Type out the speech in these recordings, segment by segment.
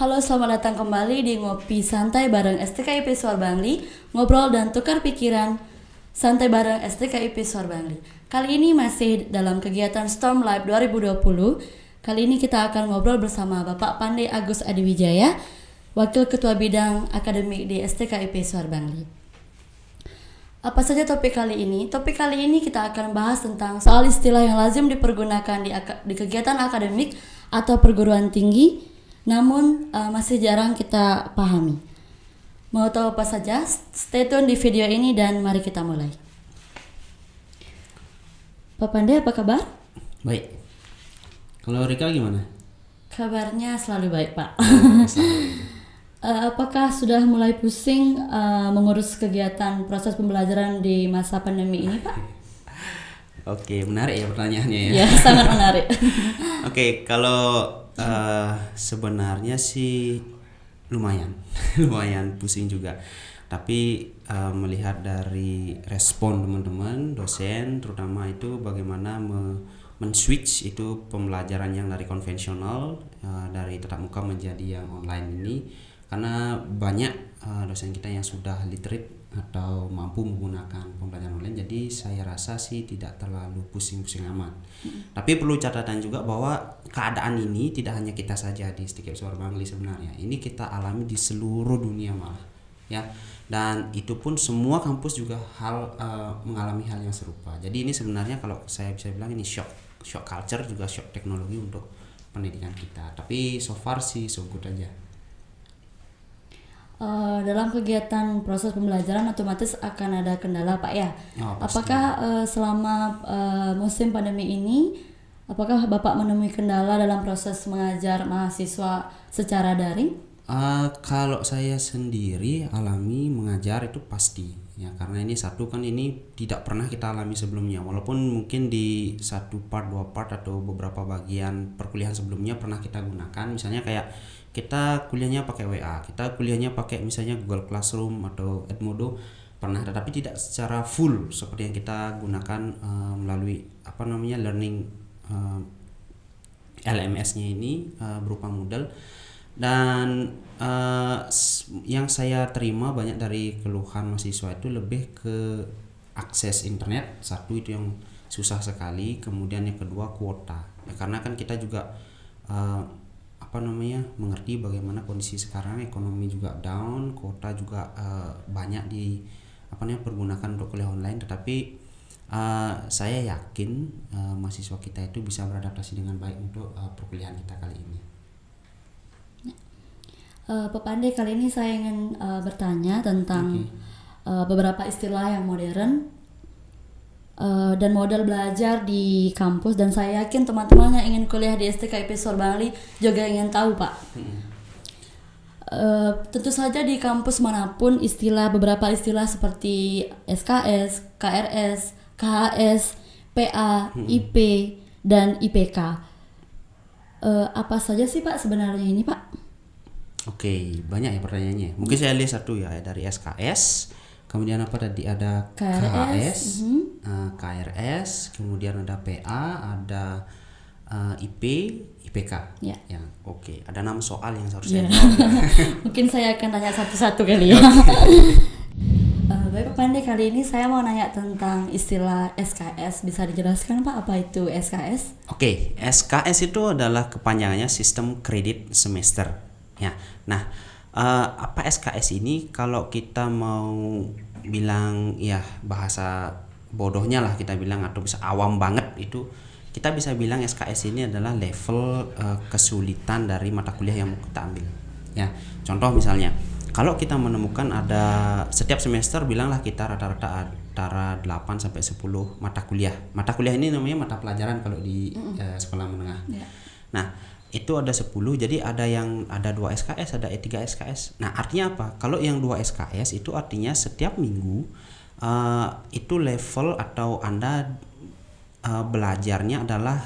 Halo, selamat datang kembali di Ngopi Santai bareng STKIP Suar Bangli. Ngobrol dan tukar pikiran santai bareng STKIP Suar Bangli. Kali ini masih dalam kegiatan Storm Live 2020. Kali ini kita akan ngobrol bersama Bapak Pandey Agus Adiwijaya, Wakil Ketua Bidang Akademik di STKIP Suar Bangli. Apa saja topik kali ini? Topik kali ini kita akan bahas tentang soal istilah yang lazim dipergunakan di kegiatan akademik atau perguruan tinggi, namun masih jarang kita pahami. Mau tahu apa saja? Stay tune di video ini dan mari kita mulai. Pak Pandey, apa kabar? Baik. Kalau Rika gimana? Kabarnya selalu baik, Pak. Apakah sudah mulai pusing mengurus kegiatan proses pembelajaran di masa pandemi ini, Pak? Oke, menarik ya pertanyaannya ya. Ya, sangat menarik. Oke, kalau sebenarnya sih lumayan pusing juga. Tapi melihat dari respon teman-teman, dosen, terutama itu bagaimana men-switch itu pembelajaran yang dari konvensional dari tatap muka menjadi yang online ini. Karena banyak dosen kita yang sudah literate atau mampu menggunakan pembelajaran online, jadi saya rasa sih tidak terlalu pusing-pusing amat. Tapi perlu catatan juga bahwa keadaan ini tidak hanya kita saja di STKIP Suar Bangli sebenarnya. Ini kita alami di seluruh dunia malah, ya. Dan itu pun semua kampus juga mengalami hal yang serupa. Jadi ini sebenarnya kalau saya bisa bilang ini shock culture juga shock teknologi untuk pendidikan kita. Tapi so far sih so good aja. Dalam kegiatan proses pembelajaran otomatis akan ada kendala, Pak, ya. Apakah selama musim pandemi ini, apakah Bapak menemui kendala dalam proses mengajar mahasiswa secara daring? Kalau saya sendiri alami mengajar itu pasti, ya, karena ini satu kan ini tidak pernah kita alami sebelumnya. Walaupun mungkin di satu part, dua part atau beberapa bagian perkuliahan sebelumnya pernah kita gunakan, misalnya kayak kita kuliahnya pakai WA, kita kuliahnya pakai misalnya Google Classroom atau Edmodo pernah, tetapi tidak secara full seperti yang kita gunakan melalui learning LMS-nya ini berupa Moodle. Dan yang saya terima banyak dari keluhan mahasiswa itu lebih ke akses internet, satu itu yang susah sekali, kemudian yang kedua kuota, ya, karena kan kita juga mengerti bagaimana kondisi sekarang, ekonomi juga down, kuota juga banyak pergunakan untuk kuliah online, tetapi saya yakin mahasiswa kita itu bisa beradaptasi dengan baik untuk perkuliahan kita kali ini. Pak Pandey, kali ini saya ingin bertanya tentang beberapa istilah yang modern dan model belajar di kampus, dan saya yakin teman-teman yang ingin kuliah di STKIP Suar Bangli juga ingin tahu, Pak. Tentu saja di kampus manapun beberapa istilah seperti SKS, KRS, KHS, PA, IP, dan IPK. Apa saja sih, Pak, sebenarnya ini, Pak? Oke, banyak ya pertanyaannya. Mungkin saya lihat satu ya dari SKS. Kemudian apa tadi, ada KHS, KRS, kemudian ada PA, ada IP, IPK. Ya. Ya, oke. Ada 6 soal yang harus saya jawab. Mungkin saya akan tanya satu-satu kali ya. Baik, Pak Pandey, kali ini saya mau nanya tentang istilah SKS. Bisa dijelaskan, Pak, apa itu SKS? Oke, SKS itu adalah kepanjangannya Sistem Kredit Semester. Ya. Nah, apa SKS ini? Kalau kita mau bilang ya bahasa bodohnya lah kita bilang, atau bisa awam banget, itu kita bisa bilang SKS ini adalah level kesulitan dari mata kuliah yang mau kita ambil. Ya, contoh misalnya kalau kita menemukan ada setiap semester, bilanglah kita rata-rata antara 8 sampai 10 mata kuliah. Mata kuliah ini namanya mata pelajaran kalau di sekolah menengah. Yeah. Nah, itu ada 10, jadi ada 2 SKS, ada 3 SKS. Nah, artinya apa? Kalau yang 2 SKS itu artinya setiap minggu itu level atau Anda belajarnya adalah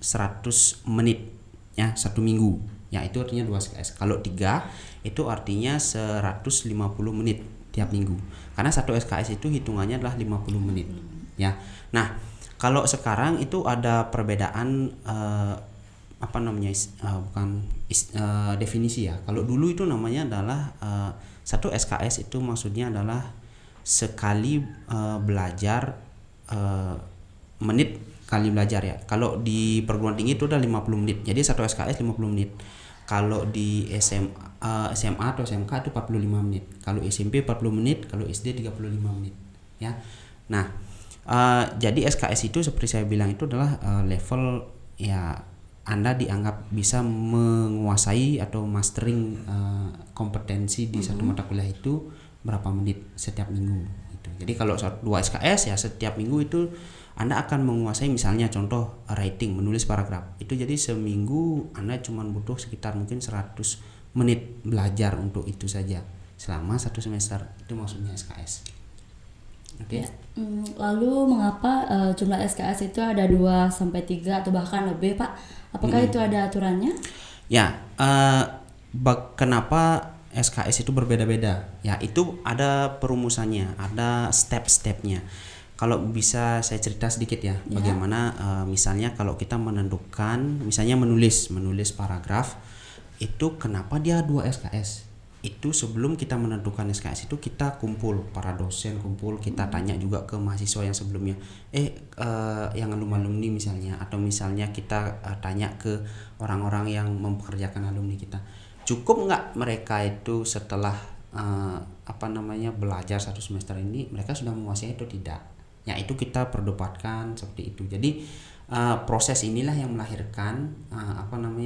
100 menit ya, 1 minggu. Ya, itu artinya 2 SKS. Kalau 3 itu artinya 150 menit tiap minggu. Karena 1 SKS itu hitungannya adalah 50 menit. Ya. Nah, kalau sekarang itu ada perbedaan definisi ya. Kalau dulu itu namanya adalah satu SKS itu maksudnya adalah sekali belajar menit kali belajar ya. Kalau di perguruan tinggi itu udah 50 menit. Jadi satu SKS 50 menit. Kalau di SMA atau SMK itu 45 menit. Kalau SMP 40 menit, kalau SD 35 menit ya. Nah, jadi SKS itu seperti saya bilang itu adalah level ya Anda dianggap bisa menguasai atau mastering kompetensi di satu mata kuliah itu berapa menit setiap minggu gitu. Jadi kalau 2 SKS ya setiap minggu itu Anda akan menguasai, misalnya contoh writing, menulis paragraf. Itu jadi seminggu Anda cuma butuh sekitar mungkin 100 menit belajar untuk itu saja selama 1 semester. Itu maksudnya SKS. Oke. Ya. Lalu mengapa jumlah SKS itu ada 2 sampai 3 atau bahkan lebih, Pak? Apakah itu ada aturannya? Ya, kenapa SKS itu berbeda-beda? Ya, itu ada perumusannya, ada step-stepnya. Kalau bisa saya cerita sedikit ya, bagaimana misalnya kalau kita menentukan, misalnya menulis paragraf, itu kenapa dia 2 SKS? Itu sebelum kita menentukan SKS itu kita kumpul, para dosen kumpul, kita tanya juga ke mahasiswa yang sebelumnya, yang alumni misalnya, atau misalnya kita tanya ke orang-orang yang mempekerjakan alumni kita, cukup nggak mereka itu setelah belajar 1 semester ini mereka sudah menguasai atau tidak? Ya itu kita perdebatkan seperti itu. Jadi proses inilah yang melahirkan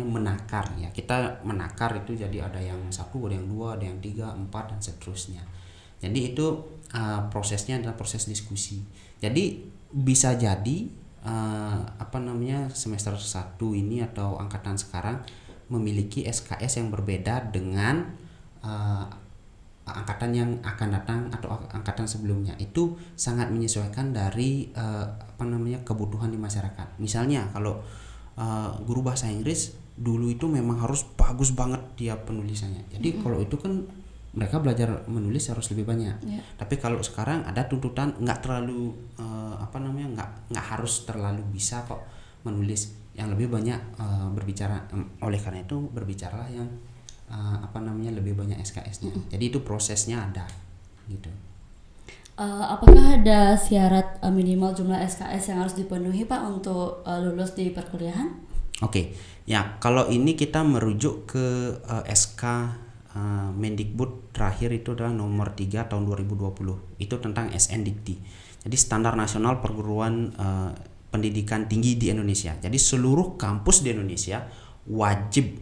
menakar ya. Kita menakar itu jadi ada yang 1, ada yang 2, ada yang 3, 4 dan seterusnya. Jadi itu prosesnya adalah proses diskusi. Jadi bisa jadi semester 1 ini atau angkatan sekarang memiliki SKS yang berbeda dengan angkatan yang akan datang atau angkatan sebelumnya. Itu sangat menyesuaikan dari kebutuhan di masyarakat. Misalnya kalau guru bahasa Inggris dulu itu memang harus bagus banget dia penulisannya. Jadi kalau itu kan mereka belajar menulis harus lebih banyak. Tapi kalau sekarang ada tuntutan nggak terlalu nggak harus terlalu bisa kok menulis, yang lebih banyak berbicara. Oleh karena itu berbicaralah yang lebih banyak SKS-nya. Jadi itu prosesnya ada gitu. Apakah ada syarat minimal jumlah SKS yang harus dipenuhi, Pak, untuk lulus di perkuliahan? Oke. Ya, kalau ini kita merujuk ke SK Mendikbud terakhir itu adalah nomor 3 tahun 2020. Itu tentang SNDikti. Jadi Standar Nasional Perguruan Pendidikan Tinggi di Indonesia. Jadi seluruh kampus di Indonesia wajib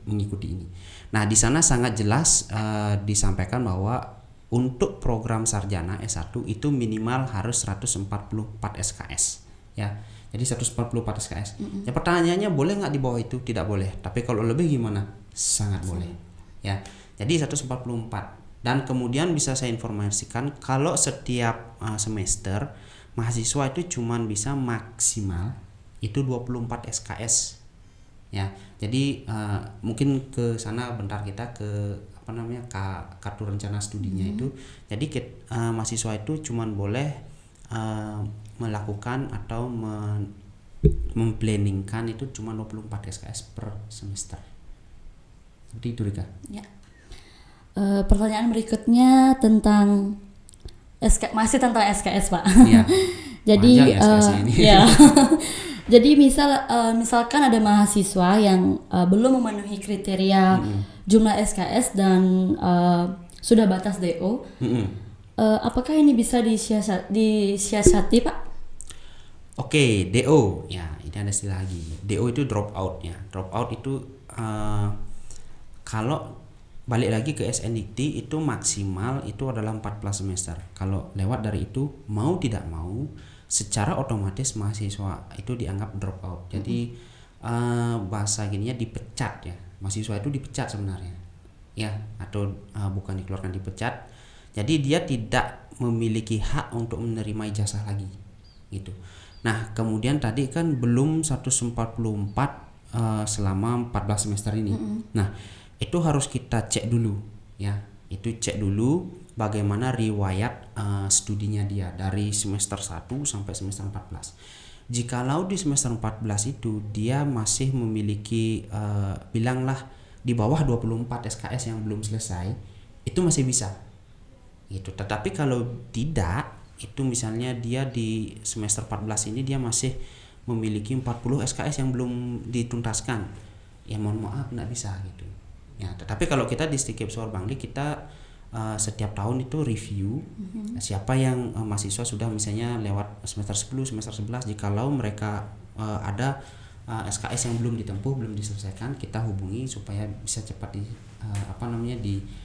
mengikuti ini. Nah, di sana sangat jelas disampaikan bahwa untuk program sarjana S1 itu minimal harus 144 SKS ya. Jadi 144 SKS. Ya, pertanyaannya boleh nggak di bawah itu? Tidak boleh. Tapi kalau lebih gimana? Sangat boleh. Ya. Jadi 144. Dan kemudian bisa saya informasikan kalau setiap semester mahasiswa itu cuman bisa maksimal itu 24 SKS. Ya, jadi mungkin ke sana bentar kita ke kartu rencana studinya itu. Jadi mahasiswa itu cuman boleh melakukan atau memplanningkan itu cuma 24 SKS per semester. Seperti itu, Rika. Ya. Pertanyaan berikutnya tentang masih tentang SKS, Pak. Iya. Jadi ya SKS ini. Ya. Jadi misalkan ada mahasiswa yang belum memenuhi kriteria jumlah SKS dan sudah batas DO, apakah ini bisa disiasati, Pak? Oke, DO ya, ini ada istilah lagi. DO itu drop out ya. Drop out itu kalau balik lagi ke SNDikti itu maksimal itu adalah 14 semester. Kalau lewat dari itu mau tidak mau secara otomatis mahasiswa itu dianggap drop out. Jadi bahasa gininya dipecat ya. Mahasiswa itu dipecat sebenarnya. Ya, atau bukan dikeluarkan, dipecat. Jadi dia tidak memiliki hak untuk menerima ijazah lagi. Gitu. Nah, kemudian tadi kan belum 144 selama 14 semester ini. Nah, itu harus kita cek dulu ya. Itu cek dulu bagaimana riwayat studinya dia dari semester 1 sampai semester 14. jikalau di semester 14 itu dia masih memiliki bilanglah di bawah 24 SKS yang belum selesai, itu masih bisa gitu. Tetapi kalau tidak, itu misalnya dia di semester 14 ini dia masih memiliki 40 SKS yang belum dituntaskan, ya mohon maaf nggak bisa gitu ya. Tetapi kalau kita di Stikip Suar Bangli, kita setiap tahun itu review siapa yang mahasiswa sudah misalnya lewat semester 10, semester 11, jikalau mereka ada SKS yang belum ditempuh, belum diselesaikan, kita hubungi supaya bisa cepat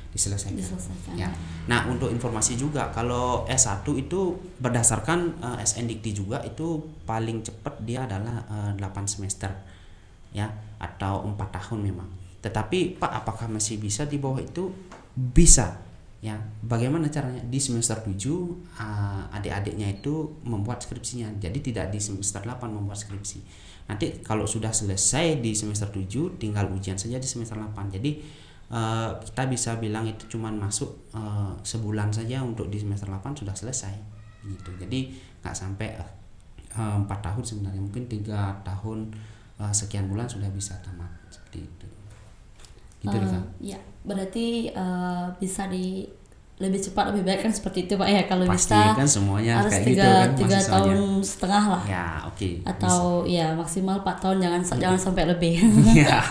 diselesaikan. Ya. Nah, untuk informasi juga, kalau S1 itu berdasarkan SNDikti juga, itu paling cepat dia adalah 8 semester ya, atau 4 tahun memang. Tetapi Pak, apakah masih bisa di bawah itu? Bisa. Ya, bagaimana caranya? Di semester 7 adik-adiknya itu membuat skripsinya. Jadi tidak di semester 8 membuat skripsi. Nanti kalau sudah selesai di semester 7 tinggal ujian saja di semester 8. Jadi kita bisa bilang itu cuman masuk sebulan saja untuk di semester 8 sudah selesai gitu. Jadi nggak sampai 4 tahun sebenarnya, mungkin 3 tahun sekian bulan sudah bisa tamat seperti itu. Gitu ya, berarti bisa lebih cepat lebih baik kan, seperti itu Pak ya. Kalau pasti bisa kan semuanya harus kayak gitu kan, 3 tahun setengah lah ya, oke, atau bisa. Ya maksimal 4 tahun, jangan sampai lebih. Ya.